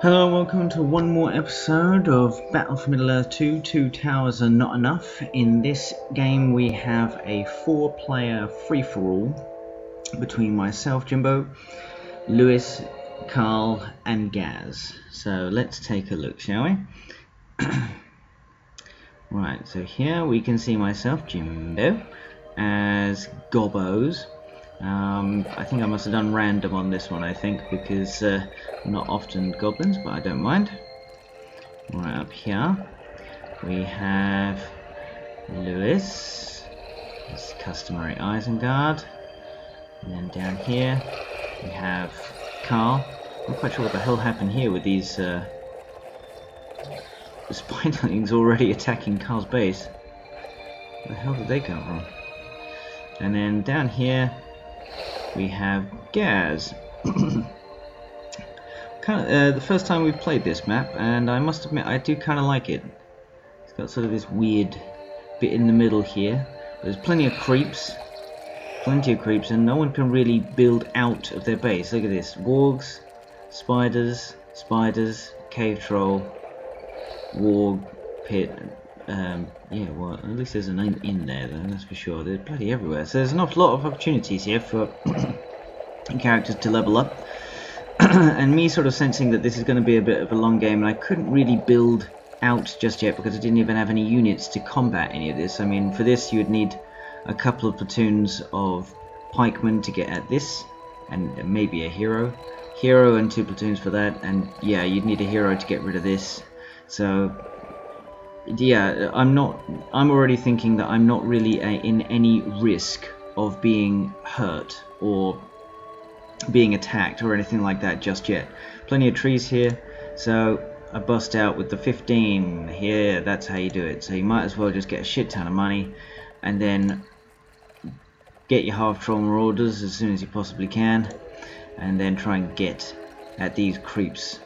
Hello and welcome to one more episode of Battle for Middle-earth 2, Two Towers Are Not Enough. In this game we have a 4-player free-for-all between myself, Jimbo, Lewis, Carl and Gaz. So let's take a look, shall we? Right, so here we can see myself, Jimbo, as Gobbos. I think I must have done random on this one, because not often goblins, but I don't mind. Right up here we have Lewis, his customary Isengard, and then down here we have Carl. I'm not quite sure what the hell happened here with these spiderlings already attacking Carl's base. Where the hell did they come from? And then down here we have Gaz. The first time we've played this map, and I must admit I do kind of like it. It's got sort of this weird bit in the middle here. There's plenty of creeps, and no one can really build out of their base. Look at this: wargs, spiders, cave troll, warg, pit. Yeah, well, at least there's an in there, though, that's for sure. They're bloody everywhere. So there's an awful lot of opportunities here for characters to level up. And me sort of sensing that this is going to be a bit of a long game, and I couldn't really build out just yet because I didn't even have any units to combat any of this. I mean, for this you would need a couple of platoons of pikemen to get at this, and maybe a hero and 2 platoons for that, and yeah, you'd need a hero to get rid of this. So yeah, I'm already thinking that I'm not really in any risk of being hurt or being attacked or anything like that just yet. Plenty of trees here, so I bust out with the 15 here. That's how you do it. So you might as well just get a shit ton of money and then get your half-troll marauders as soon as you possibly can, and then try and get at these creeps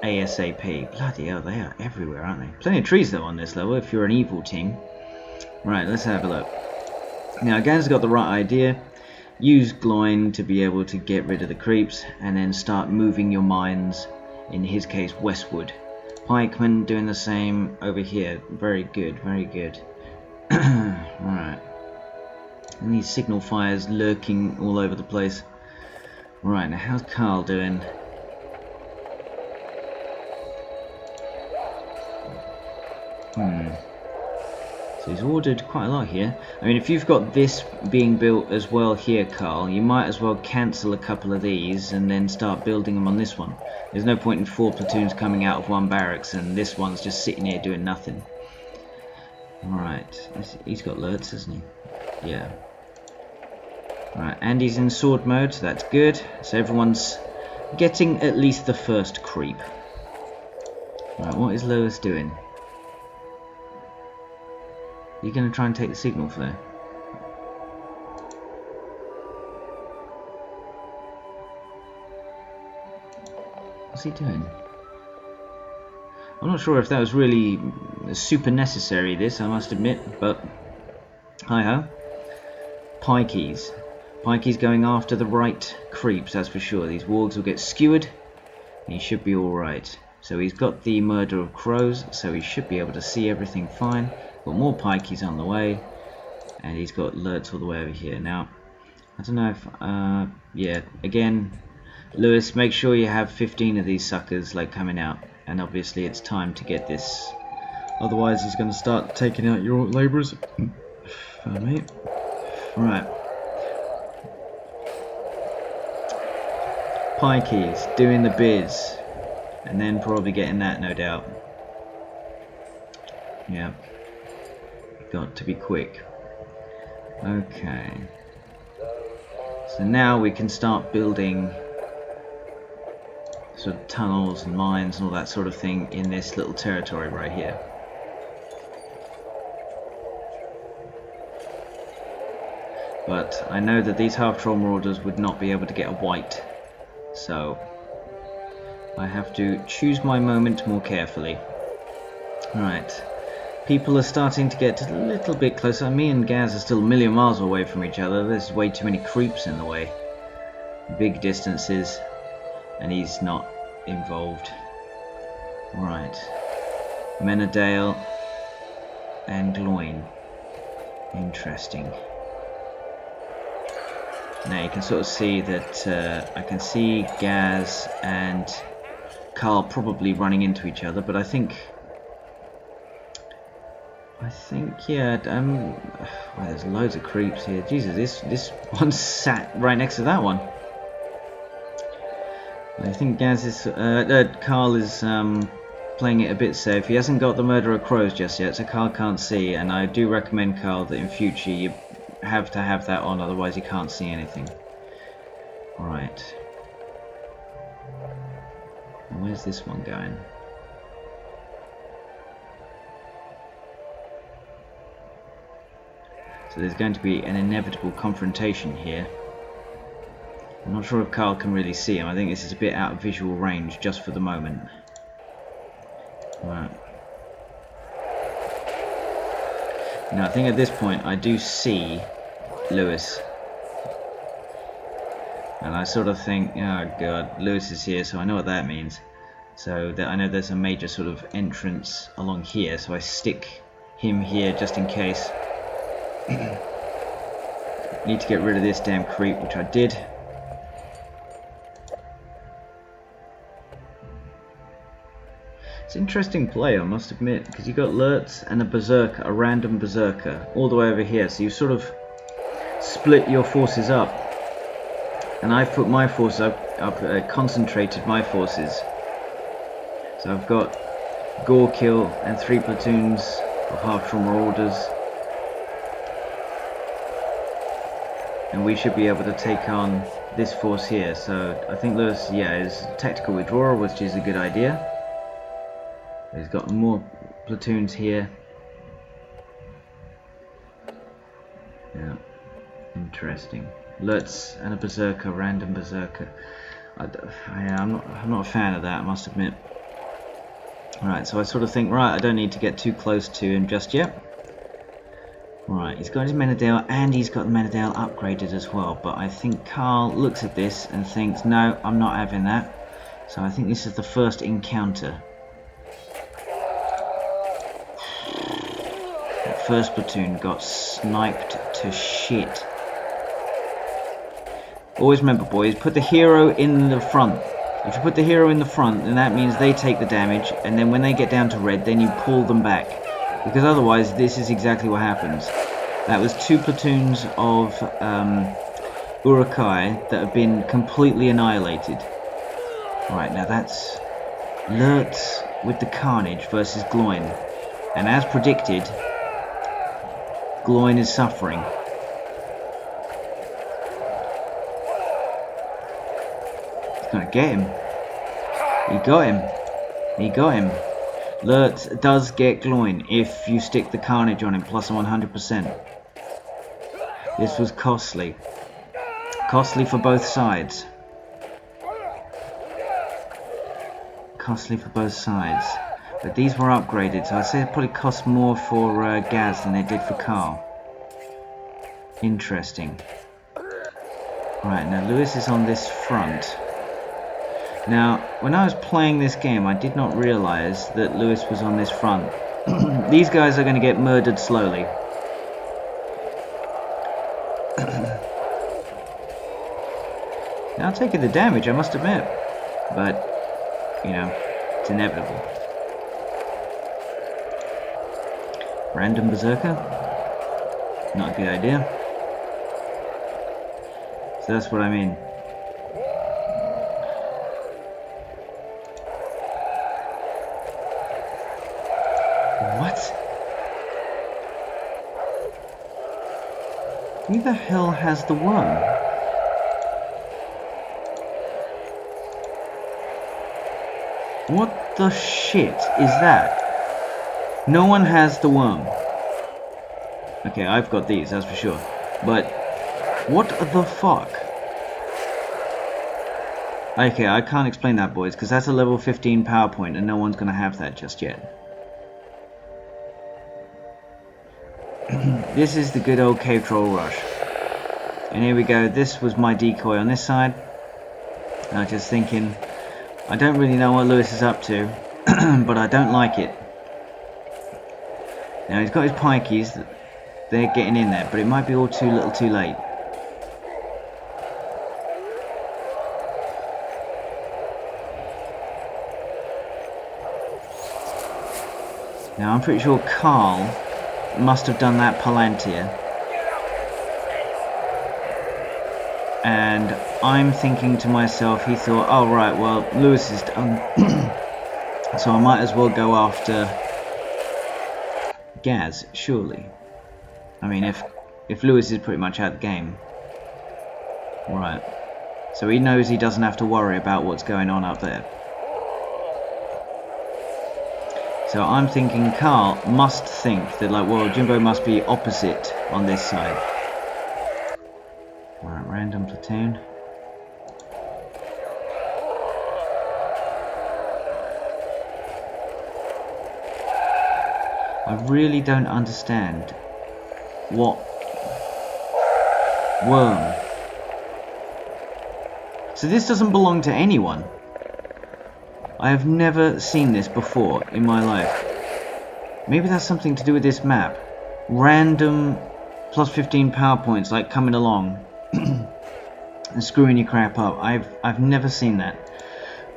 ASAP. Bloody hell, they are everywhere, aren't they? Plenty of trees though on this level if you're an evil team. Right, let's have a look. Now Gaz got the right idea. Use Gloin to be able to get rid of the creeps, and then start moving your mines, in his case westward. Pikemen doing the same over here. Very good, very good. Right. And these signal fires lurking all over the place. Right, now how's Carl doing? So he's ordered quite a lot here. I mean, if you've got this being built as well here, Carl, you might as well cancel a couple of these and then start building them on this one. There's no point in 4 platoons coming out of one barracks and this one's just sitting here doing nothing. Alright, he's got alerts, hasn't he? Yeah. Alright, and he's in sword mode, so that's good. So everyone's getting at least the first creep. Right, what is Lois doing? You're going to try and take the signal flare. What's he doing? I'm not sure if that was really super necessary, this, I must admit, but hi-ho. Pikeys. Pikeys going after the right creeps, that's for sure. These wargs will get skewered, and he should be alright. So he's got the murder of crows, so he should be able to see everything fine. Got more pikeys on the way, and he's got alerts all the way over here. Now, I don't know if, yeah, again, Lewis, make sure you have 15 of these suckers like coming out, and obviously it's time to get this. Otherwise, he's going to start taking out your labourers. Mate. Right. Pikeys doing the biz, and then probably getting that, no doubt. Yeah. Got to be quick. Okay. So now we can start building sort of tunnels and mines and all that sort of thing in this little territory right here. But I know that these half-troll marauders would not be able to get a white, so I have to choose my moment more carefully. Right. People are starting to get a little bit closer. Me and Gaz are still a million miles away from each other. There's way too many creeps in the way. Big distances. And he's not involved. Right. Menadale and Gloin. Interesting. Now you can sort of see that I can see Gaz and Carl probably running into each other, but I think yeah, well, there's loads of creeps here. Jesus, this one sat right next to that one. I think Carl is playing it a bit safe. He hasn't got the Murder of Crows just yet, so Carl can't see, and I do recommend, Carl, that in future you have to have that on, otherwise you can't see anything. Right. Where's this one going? So there's going to be an inevitable confrontation here. I'm not sure if Carl can really see him. I think this is a bit out of visual range just for the moment. Right. Now I think at this point I do see Lewis. And I sort of think, oh god, Lewis is here, so I know what that means. So that I know there's a major sort of entrance along here, so I stick him here just in case. Need to get rid of this damn creep, which I did. It's an interesting play, I must admit, because you got Lurtz and a berserker, a random berserker, all the way over here. So you sort of split your forces up, and I've put my forces up, concentrated my forces. So I've got Gorkill and 3 platoons of half-trauma orders, and we should be able to take on this force here. So I think Lewis, yeah, is tactical withdrawal, which is a good idea. He's got more platoons here. Yeah, interesting. Lutz and a berserker, random berserker. I'm not a fan of that, I must admit. Right, so I sort of think, right, I don't need to get too close to him just yet. Right, he's got his Menadale and he's got the Menadale upgraded as well. But I think Carl looks at this and thinks, no, I'm not having that. So I think this is the first encounter. That first platoon got sniped to shit. Always remember, boys, put the hero in the front. If you put the hero in the front, then that means they take the damage, and then when they get down to red, then you pull them back. Because otherwise, this is exactly what happens. That was 2 platoons of Urukai that have been completely annihilated. Right, now that's Lurtz with the Carnage versus Gloin. And as predicted, Gloin is suffering. He's gonna get him. He got him. He got him. Lurtz does get Gloin if you stick the Carnage on him, plus 100%. This was costly. Costly for both sides. Costly for both sides. But these were upgraded, so I'd say it probably cost more for Gaz than it did for Carl. Interesting. Right, now Lewis is on this front. Now, when I was playing this game, I did not realise that Lewis was on this front. These guys are going to get murdered slowly. Now, I'll take the damage, I must admit. But, you know, it's inevitable. Random berserker? Not a good idea. So that's what I mean. What? Who the hell has the worm? What the shit is that? No one has the worm. Okay, I've got these, that's for sure. But what the fuck? Okay, I can't explain that, boys, because that's a level 15 PowerPoint and no one's going to have that just yet. This is the good old cave troll rush. And here we go, this was my decoy on this side. I was just thinking, I don't really know what Lewis is up to, but I don't like it. Now he's got his pikeys, they're getting in there, but it might be all too little too late. Now I'm pretty sure Carl must have done that Palantir. And I'm thinking to myself, he thought, oh right, well Lewis is done, so I might as well go after Gaz, surely. I mean, if Lewis is pretty much out of the game. Right. So he knows he doesn't have to worry about what's going on up there. So I'm thinking Carl must think that, like, well, Jimbo must be opposite on this side. Alright, random platoon. I really don't understand what worm. So this doesn't belong to anyone. I have never seen this before in my life. Maybe that's something to do with this map. Random plus 15 power points like coming along and screwing your crap up. I've never seen that.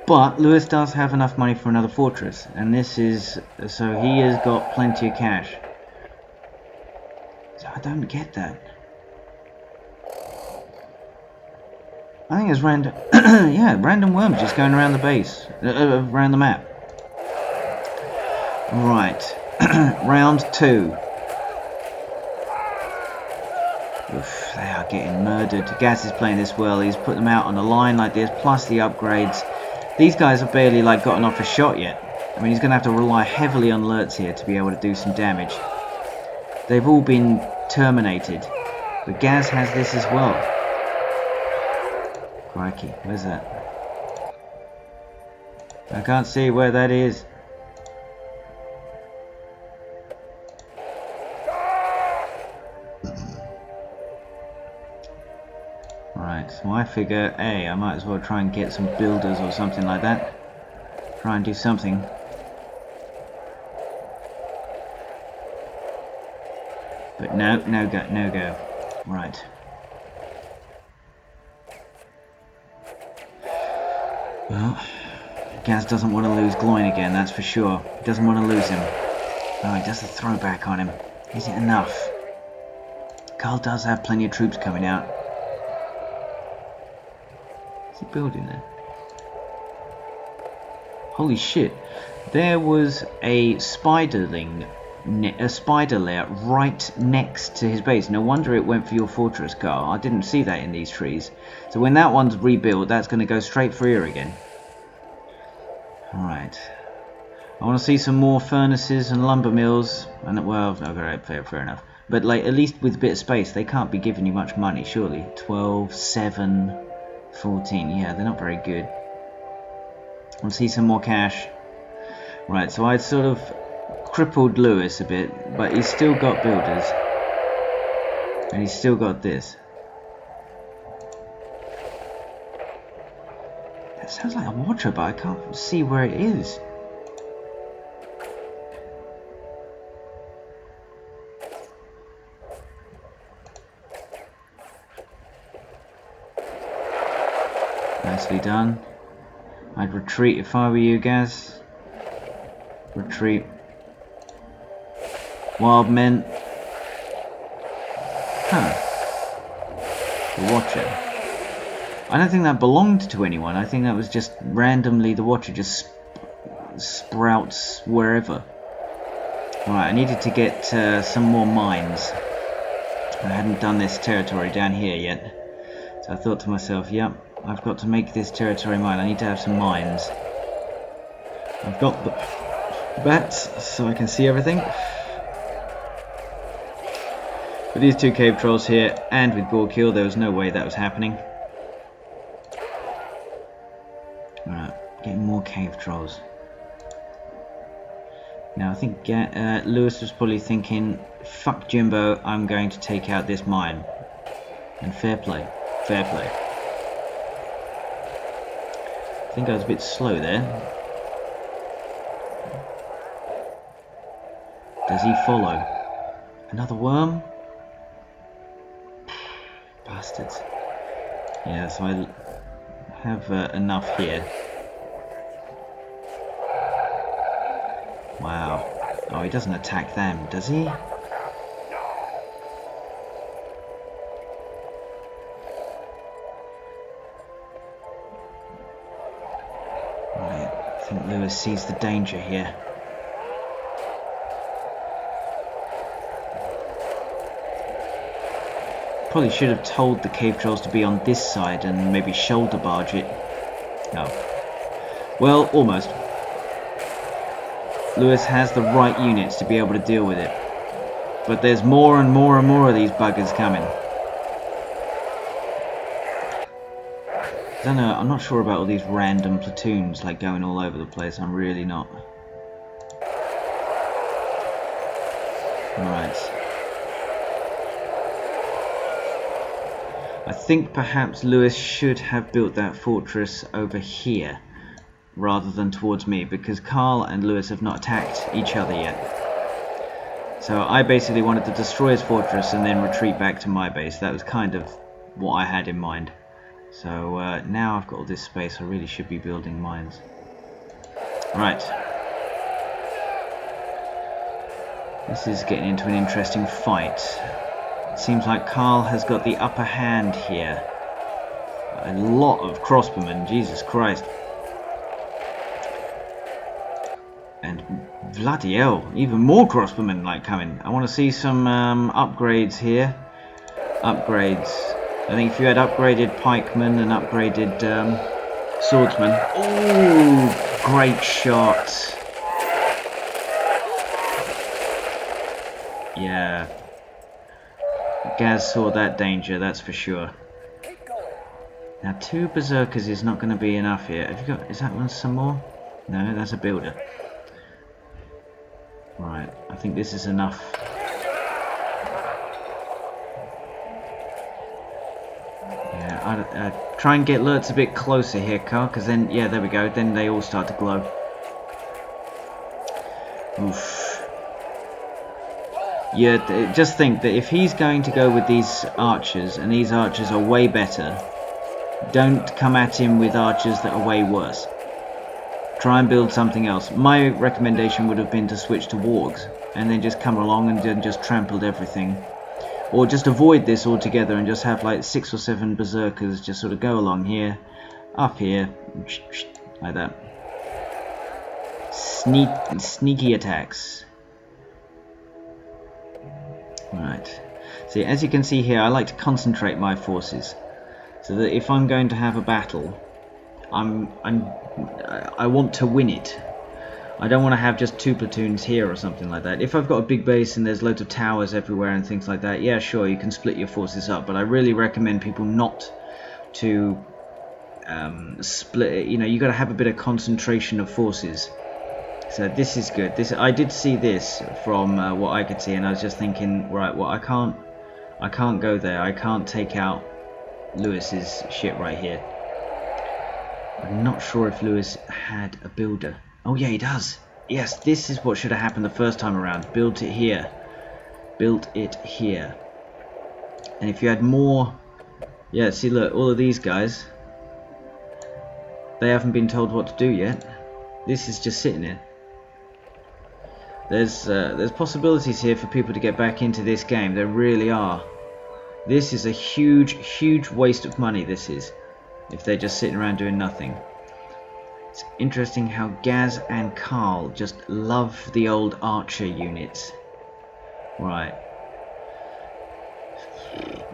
But Lewis does have enough money for another fortress, and this is, so he has got plenty of cash. So I don't get that. I think it's random. Yeah, random worms just going around the base, around the map. Right, round 2. Oof, they are getting murdered. Gaz is playing this well. He's put them out on a line like this, plus the upgrades. These guys have barely like gotten off a shot yet. I mean, he's going to have to rely heavily on alerts here to be able to do some damage. They've all been terminated, but Gaz has this as well. Crikey, where's that? I can't see where that is. Right, so I figure, hey, I might as well try and get some builders or something like that. Try and do something. But no go. Right. Well, Gaz doesn't want to lose Gloin again, that's for sure. He doesn't want to lose him. Oh, he does the throwback on him. Is it enough? Carl does have plenty of troops coming out. Is he building there? Holy shit. There was a spiderling, a spider lair right next to his base. No wonder it went for your fortress, Carl. I didn't see that in these trees. So when that one's rebuilt, that's going to go straight for here again. Alright. I want to see some more furnaces and lumber mills. And, well, alright, fair enough. But, like, at least with a bit of space, they can't be giving you much money, surely. 12, 7, 14. Yeah, they're not very good. I want to see some more cash. Right, so I'd sort of crippled Lewis a bit, but he's still got builders. And he's still got this. That sounds like a watcher, but I can't see where it is. Nicely done. I'd retreat if I were you, Gaz. Retreat. Wild men. Huh. The watcher. I don't think that belonged to anyone. I think that was just randomly the watcher just sprouts wherever. Right, I needed to get some more mines. I hadn't done this territory down here yet. So I thought to myself, yep, I've got to make this territory mine. I need to have some mines. I've got the bats so I can see everything. With these two cave trolls here and with Gore Kill, there was no way that was happening. Right, getting more cave trolls. Now I think Lewis was probably thinking, fuck Jimbo, I'm going to take out this mine. And fair play, fair play. think I was a bit slow there. Does he follow? Another worm? Bastards. Yeah, so I have enough here. Wow. Oh, he doesn't attack them, does he? Right, I think Lewis sees the danger here. Probably should have told the cave trolls to be on this side and maybe shoulder barge it. No. Well, almost. Lewis has the right units to be able to deal with it. But there's more and more and more of these buggers coming. I don't know, I'm not sure about all these random platoons like going all over the place. I'm really not. Right. I think perhaps Lewis should have built that fortress over here rather than towards me, because Carl and Lewis have not attacked each other yet. So I basically wanted to destroy his fortress and then retreat back to my base. That was kind of what I had in mind. So now I've got all this space, I really should be building mines. Right. This is getting into an interesting fight. It seems like Carl has got the upper hand here. A lot of crossbowmen, Jesus Christ. And bloody hell, even more crossbowmen like coming. I want to see some upgrades here. Upgrades. I think if you had upgraded pikemen and upgraded swordsmen. Oh, great shot. Yeah. Gaz saw that danger, that's for sure. Now 2 berserkers is not going to be enough here. Have you got? Is that one some more? No, that's a builder. Right, I think this is enough. Yeah, try and get alerts a bit closer here, Carl, because then, yeah, there we go. Then they all start to glow. Oof. Yeah, just think that if he's going to go with these archers, and these archers are way better, don't come at him with archers that are way worse. Try and build something else. My recommendation would have been to switch to wargs, and then just come along and then just trampled everything. Or just avoid this altogether and just have like 6 or 7 berserkers just sort of go along here, up here, like that. Sneaky attacks. Right. See, as you can see here, I like to concentrate my forces, so that if I'm going to have a battle, I want to win it. I don't want to have just 2 platoons here or something like that. If I've got a big base and there's loads of towers everywhere and things like that, yeah, sure, you can split your forces up, but I really recommend people not to split. You know, you got to have a bit of concentration of forces. So this is good. I did see this from what I could see, and I was just thinking, right, well, I can't go there. I can't take out Lewis's shit right here. I'm not sure if Lewis had a builder. Oh yeah, he does. Yes, this is what should have happened the first time around. Built it here. Built it here. And if you had more... Yeah, see, look, all of these guys, they haven't been told what to do yet. This is just sitting here. There's possibilities here for people to get back into this game. There really are. This is a huge waste of money, this is, if they're just sitting around doing nothing. It's interesting how Gaz and Carl just love the old archer units. Right.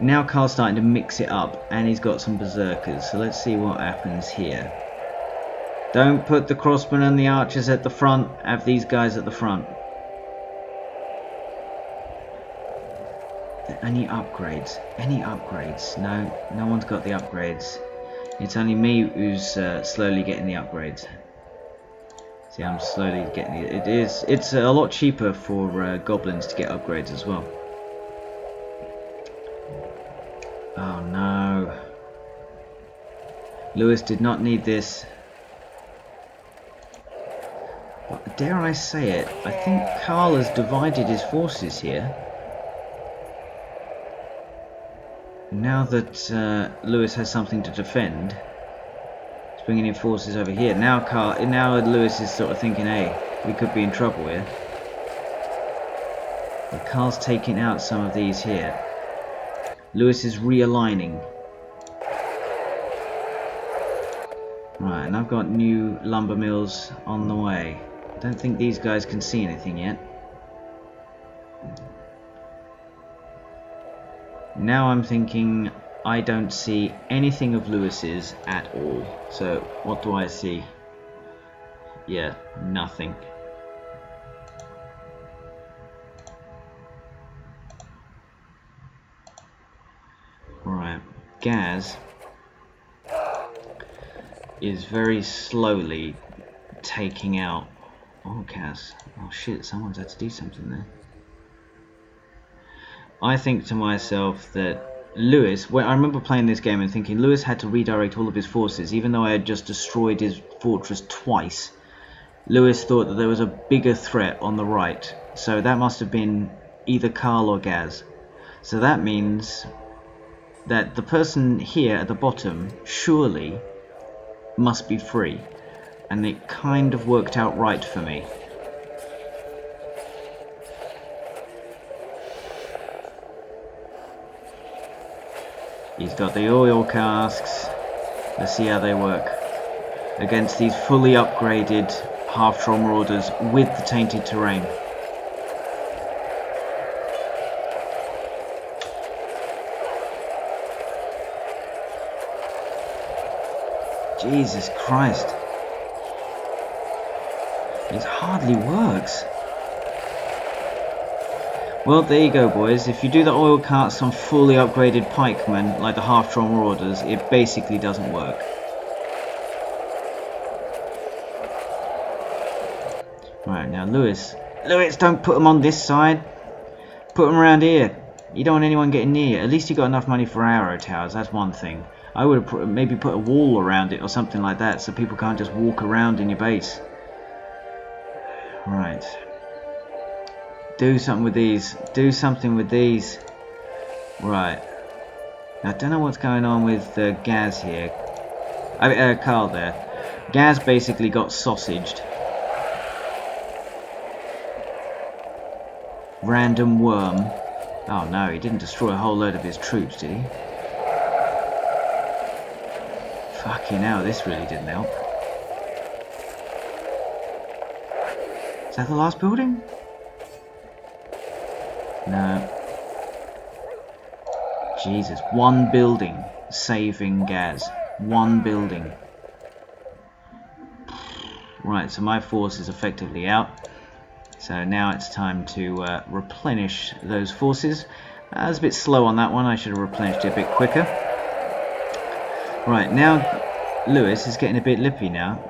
Now Carl's starting to mix it up, and he's got some berserkers, so let's see what happens here. Don't put the crossmen and the archers at the front, have these guys at the front. Any upgrades? Any upgrades? No, no one's got the upgrades. It's only me who's slowly getting the upgrades. See, I'm slowly getting it. It's a lot cheaper for goblins to get upgrades as well. Oh no. Lewis did not need this. But dare I say it, I think Karl has divided his forces here. Now that Lewis has something to defend, he's bringing in forces over here. Now Lewis is sort of thinking, hey, we could be in trouble here. But Karl's taking out some of these here. Lewis is realigning. Right, and I've got new lumber mills on the way. I don't think these guys can see anything yet. Now I'm thinking I don't see anything of Lewis's at all. So what do I see? Yeah, nothing. Right, Gaz is very slowly taking out... Oh, Gaz. Oh shit, someone's had to do something there. I think to myself that Lewis... Well, I remember playing this game and thinking Lewis had to redirect all of his forces, even though I had just destroyed his fortress twice. Lewis thought that there was a bigger threat on the right, so that must have been either Karl or Gaz. So that means that the person here at the bottom surely must be free, and it kind of worked out right for me. He's got the oil casks. Let's see how they work against these fully upgraded half-troll marauders with the tainted terrain. Jesus Christ. It hardly works. Well, there you go, boys. If you do the oil carts on fully upgraded pikemen, like the half-troll marauders, it basically doesn't work. Right, now Lewis, don't put them on this side. Put them around here. You don't want anyone getting near you. At least you got enough money for arrow towers, that's one thing. I would have maybe put a wall around it or something like that, so people can't just walk around in your base. Right. Do something with these. Do something with these. Right. Now, I don't know what's going on with Gaz here. Karl there. Gaz basically got sausaged. Random worm. Oh no, he didn't destroy a whole load of his troops, did he? Fucking hell, this really didn't help. Is that the last building? No. Jesus, one building saving Gaz. One building. Right, so my force is effectively out. So now it's time to replenish those forces. I was a bit slow on that one, I should have replenished it a bit quicker. Right, now Lewis is getting a bit lippy now.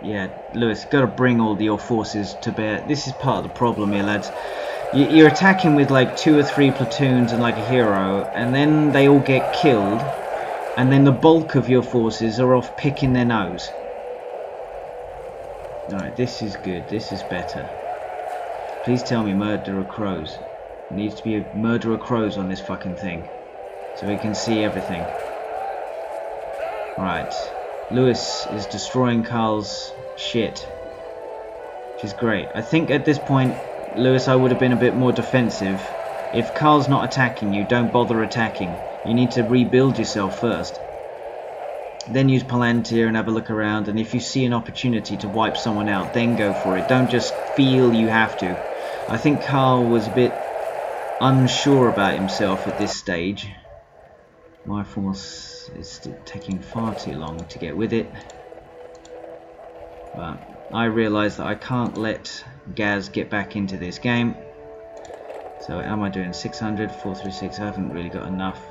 Yeah, Lewis, you've got to bring all your forces to bear. This is part of the problem here, lads. You're attacking with like 2 or 3 platoons and like a hero, and then they all get killed, and then the bulk of your forces are off picking their nose. Alright, this is good, this is better. Please tell me murderer crows. There needs to be a murderer crows on this fucking thing, so we can see everything. Right, Lewis is destroying Karl's shit, which is great. I think at this point, Lewis, I would have been a bit more defensive. If Karl's not attacking you, don't bother attacking. You need to rebuild yourself first. Then use Palantir and have a look around, and if you see an opportunity to wipe someone out, then go for it. Don't just feel you have to. I think Karl was a bit unsure about himself at this stage. My force is taking far too long to get with it. But I realise that I can't let Gaz get back into this game. So am I doing 600, 436? I haven't really got enough.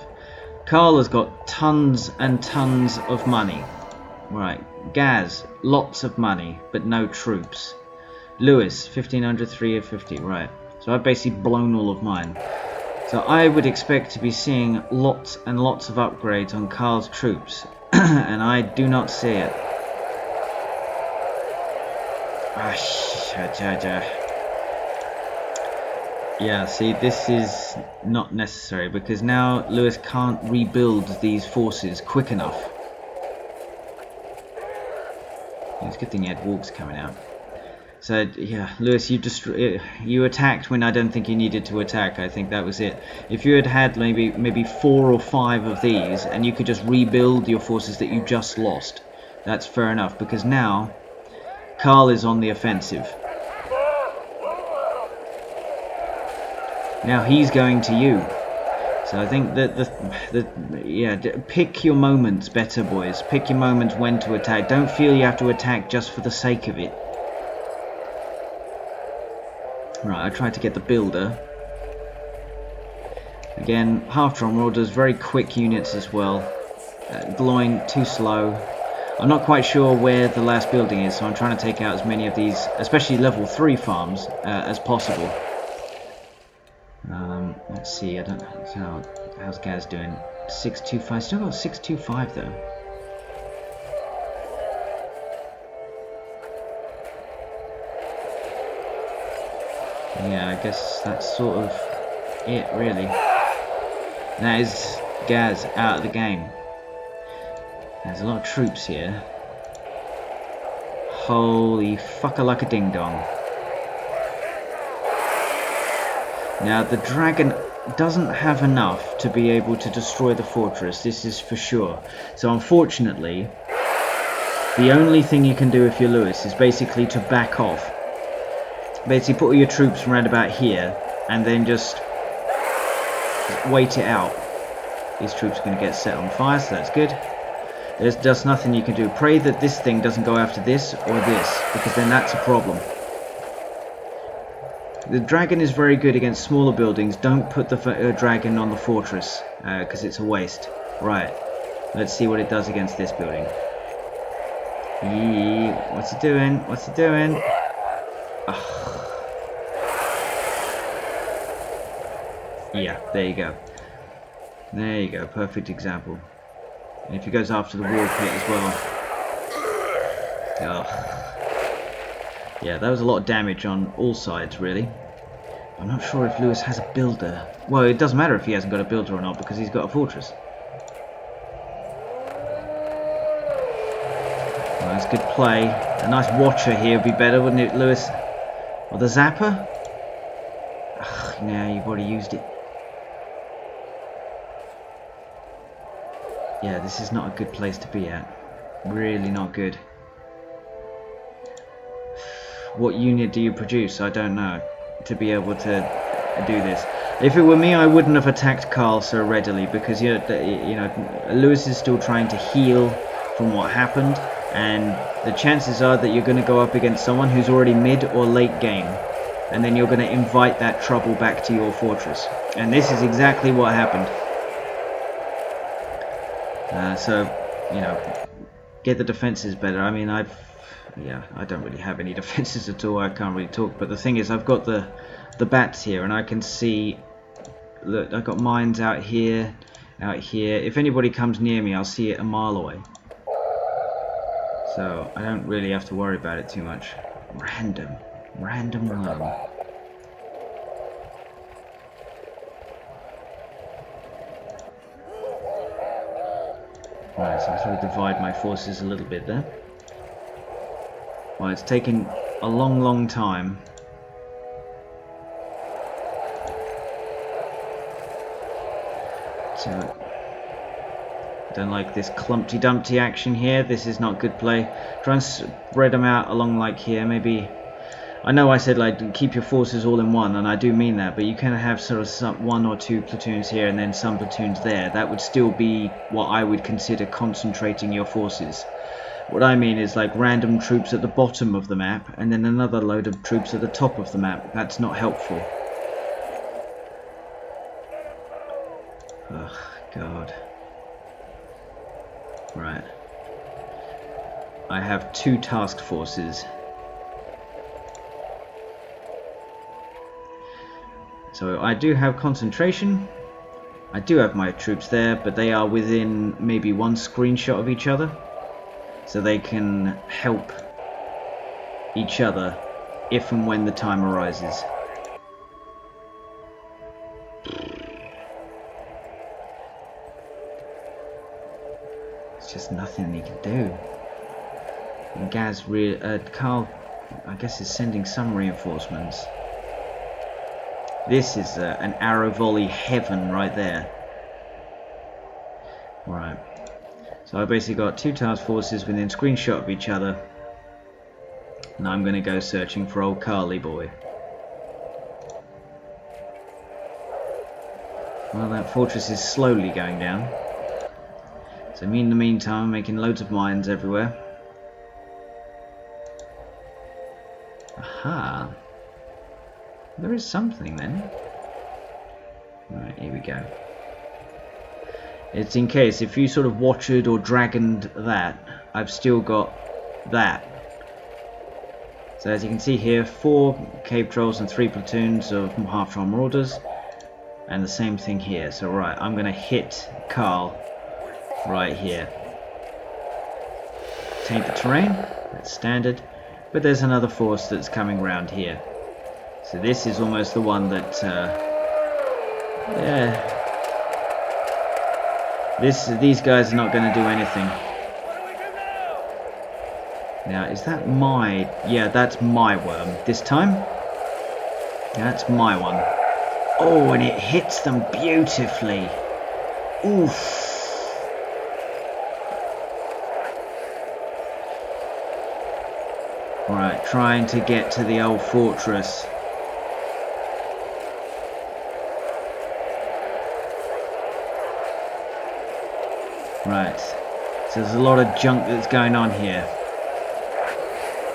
Karl has got tons and tons of money. Right, Gaz, lots of money, but no troops. Lewis, 1500, 350, right. So I've basically blown all of mine. So I would expect to be seeing lots and lots of upgrades on Karl's troops, and I do not see it. Yeah, see, this is not necessary because now Lewis can't rebuild these forces quick enough. It's a good thing he had walks coming out. So yeah, Lewis, you attacked when I don't think you needed to attack. I think that was it. If you had had maybe 4 or 5 of these, and you could just rebuild your forces that you just lost, that's fair enough. Because now Karl is on the offensive. Now he's going to you. So I think that pick your moments better, boys. Pick your moments when to attack. Don't feel you have to attack just for the sake of it. Right, I tried to get the builder. Again, half-drum does very quick units as well. Gloin, too slow. I'm not quite sure where the last building is, so I'm trying to take out as many of these, especially level 3 farms, as possible. Let's see, I don't know how's Gaz doing. 625, still got 625 though. Yeah, I guess that's sort of it, really. That is Gaz out of the game. There's a lot of troops here. Holy fucker like a ding dong. Now the dragon doesn't have enough to be able to destroy the fortress, this is for sure. So unfortunately, the only thing you can do if you're Lewis is basically to back off. Basically put all your troops around about here and then just wait it out. These troops are going to get set on fire, so that's good. There's just nothing you can do. Pray that this thing doesn't go after this or this, because then that's a problem. The dragon is very good against smaller buildings. Don't put the dragon on the fortress, because it's a waste. Right, let's see what it does against this building. What's it doing? What's it doing? Ugh. Yeah, there you go. There you go, perfect example. And if he goes after the wall pit as well. Ugh. Yeah, that was a lot of damage on all sides, really. I'm not sure if Lewis has a builder. Well, it doesn't matter if he hasn't got a builder or not, because he's got a fortress. Well, that's good play. A nice watcher here would be better, wouldn't it, Lewis? Or the zapper? Ugh, now you've already used it. Yeah, this is not a good place to be at. Really not good. What unit do you produce? I don't know. To be able to do this. If it were me, I wouldn't have attacked Karl so readily, because you know Lewis is still trying to heal from what happened, and the chances are that you're going to go up against someone who's already mid or late game, and then you're going to invite that trouble back to your fortress. And this is exactly what happened. So, you know, get the defenses better. I mean, I don't really have any defenses at all. I can't really talk. But the thing is, I've got the bats here, and I can see. Look, I've got mines out here, out here. If anybody comes near me, I'll see it a mile away. So I don't really have to worry about it too much. Random run. Right, so I'm going to divide my forces a little bit there. Well, it's taken a long time. So, I don't like this clumpty dumpty action here. This is not good play. Try and spread them out along like here. Maybe, I know I said like keep your forces all in one, and I do mean that, but you can have sort of 1 or 2 platoons here and then some platoons there. That would still be what I would consider concentrating your forces. What I mean is like random troops at the bottom of the map and then another load of troops at the top of the map. That's not helpful. Ugh, God. Right. I have 2 task forces. So I do have concentration. I do have my troops there, but they are within maybe 1 screenshot of each other. So they can help each other if and when the time arises. It's just nothing he can do. And Carl, I guess, is sending some reinforcements. This is an arrow volley heaven right there. Right. So I basically got two task forces within screenshot of each other. And I'm going to go searching for old Carly boy. Well, that fortress is slowly going down. So me in the meantime, I'm making loads of mines everywhere. Aha. There is something then. Right, here we go. It's in case, if you sort of watched or dragoned that, I've still got that. So as you can see here, 4 cave trolls and 3 platoons of half-troll marauders. And the same thing here. So right, I'm going to hit Carl right here. Taint the terrain, that's standard. But there's another force that's coming round here. So this is almost the one that, yeah. These guys are not going to do anything. Now, is that my... Yeah, that's my worm. This time? That's my one. Oh, and it hits them beautifully. Oof. Right, trying to get to the old fortress. Right, so there's a lot of junk that's going on here.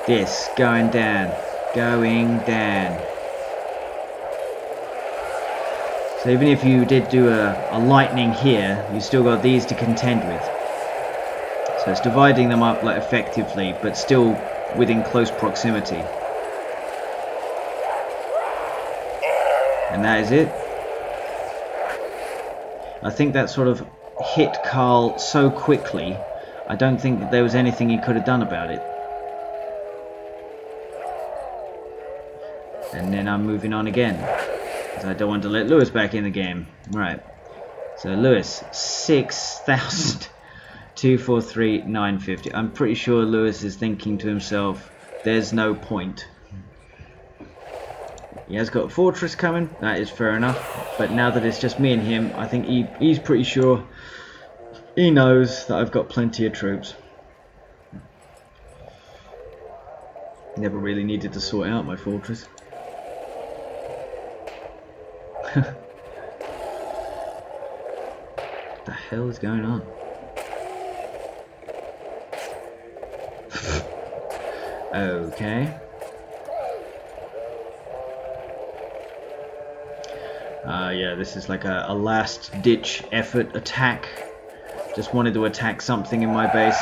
This, going down. Going down. So even if you did do a lightning here, you still got these to contend with. So it's dividing them up like effectively, but still within close proximity. And that is it. I think that sort of hit Carl so quickly, I don't think that there was anything he could have done about it. And then I'm moving on again, because I don't want to let Lewis back in the game. Right. So Lewis, 6,000. 243,950. I'm pretty sure Lewis is thinking to himself, there's no point. He has got a fortress coming, that is fair enough. But now that it's just me and him, I think he's pretty sure. He knows that I've got plenty of troops. Never really needed to sort out my fortress. What the hell is going on? Okay. Yeah, this is like a last-ditch effort attack. Just wanted to attack something in my base.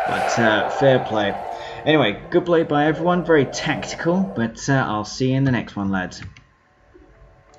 But fair play. Anyway, good play by everyone. Very tactical, but I'll see you in the next one, lads.